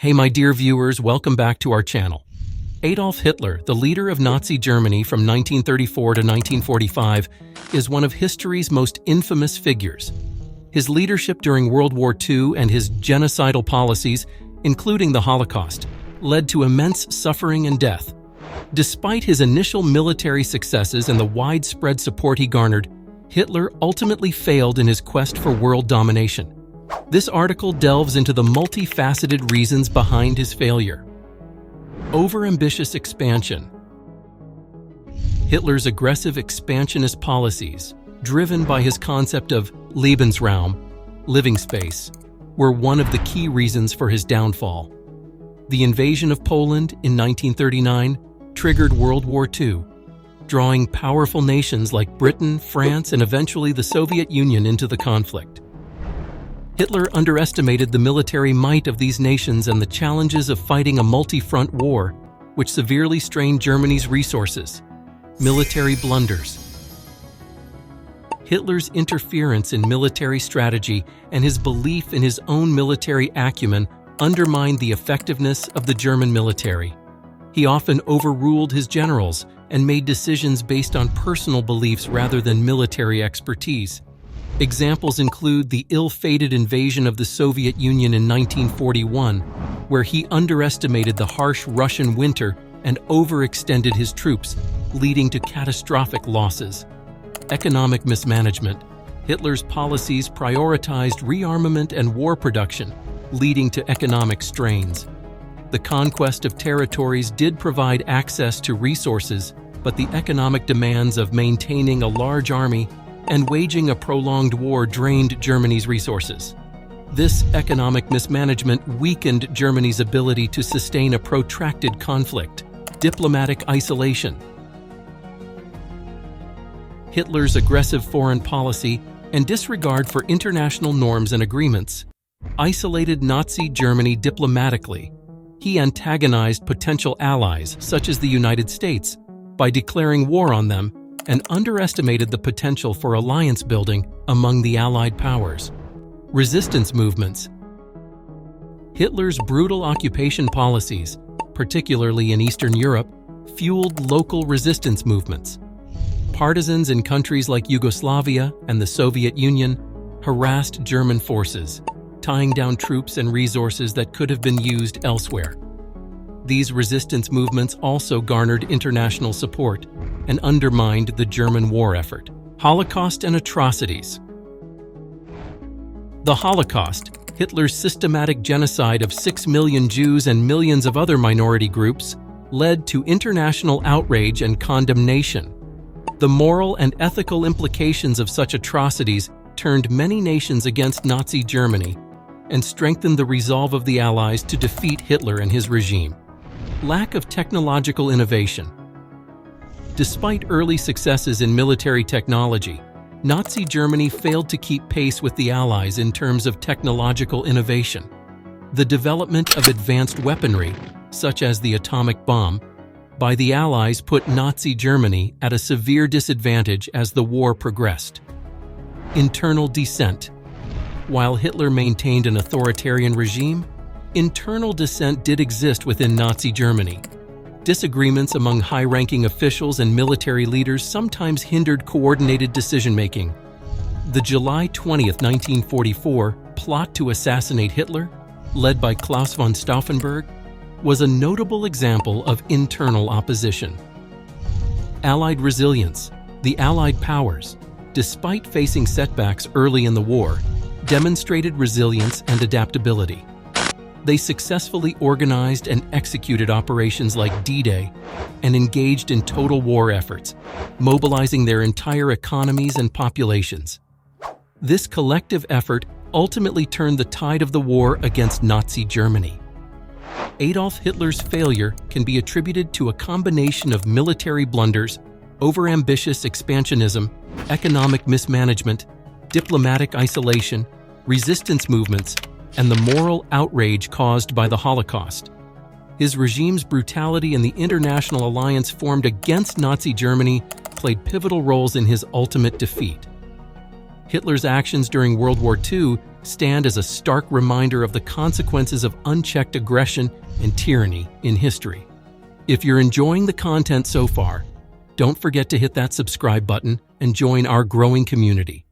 Hey my dear viewers, welcome back to our channel. Adolf Hitler, the leader of Nazi Germany from 1934 to 1945, is one of history's most infamous figures. His leadership during World War II and his genocidal policies, including the Holocaust, led to immense suffering and death. Despite his initial military successes and the widespread support he garnered, Hitler ultimately failed in his quest for world domination. This article delves into the multifaceted reasons behind his failure. Overambitious expansion. Hitler's aggressive expansionist policies, driven by his concept of Lebensraum, living space, were one of the key reasons for his downfall. The invasion of Poland in 1939 triggered World War II, drawing powerful nations like Britain, France, and eventually the Soviet Union into the conflict. Hitler underestimated the military might of these nations and the challenges of fighting a multi-front war, which severely strained Germany's resources. Military blunders. Hitler's interference in military strategy and his belief in his own military acumen undermined the effectiveness of the German military. He often overruled his generals and made decisions based on personal beliefs rather than military expertise. Examples include the ill-fated invasion of the Soviet Union in 1941, where he underestimated the harsh Russian winter and overextended his troops, leading to catastrophic losses. Economic mismanagement. Hitler's policies prioritized rearmament and war production, leading to economic strains. The conquest of territories did provide access to resources, but the economic demands of maintaining a large army and waging a prolonged war drained Germany's resources. This economic mismanagement weakened Germany's ability to sustain a protracted conflict. Diplomatic isolation. Hitler's aggressive foreign policy and disregard for international norms and agreements isolated Nazi Germany diplomatically. He antagonized potential allies, such as the United States, by declaring war on them, and underestimated the potential for alliance building among the Allied powers. Resistance movements. Hitler's brutal occupation policies, particularly in Eastern Europe, fueled local resistance movements. Partisans in countries like Yugoslavia and the Soviet Union harassed German forces, tying down troops and resources that could have been used elsewhere. These resistance movements also garnered international support and undermined the German war effort. Holocaust and atrocities. The Holocaust, Hitler's systematic genocide of 6 million Jews and millions of other minority groups, led to international outrage and condemnation. The moral and ethical implications of such atrocities turned many nations against Nazi Germany and strengthened the resolve of the Allies to defeat Hitler and his regime. Lack of technological innovation. Despite early successes in military technology, Nazi Germany failed to keep pace with the Allies in terms of technological innovation. The development of advanced weaponry, such as the atomic bomb, by the Allies put Nazi Germany at a severe disadvantage as the war progressed. Internal dissent. While Hitler maintained an authoritarian regime, internal dissent did exist within Nazi Germany. Disagreements among high-ranking officials and military leaders sometimes hindered coordinated decision-making. The July 20, 1944, plot to assassinate Hitler, led by Claus von Stauffenberg, was a notable example of internal opposition. Allied resilience. The Allied powers, despite facing setbacks early in the war, demonstrated resilience and adaptability. They successfully organized and executed operations like D-Day and engaged in total war efforts, mobilizing their entire economies and populations. This collective effort ultimately turned the tide of the war against Nazi Germany. Adolf Hitler's failure can be attributed to a combination of military blunders, overambitious expansionism, economic mismanagement, diplomatic isolation, resistance movements, and the moral outrage caused by the Holocaust. His regime's brutality and the international alliance formed against Nazi Germany played pivotal roles in his ultimate defeat. Hitler's actions during World War II stand as a stark reminder of the consequences of unchecked aggression and tyranny in history. If you're enjoying the content so far, don't forget to hit that subscribe button and join our growing community.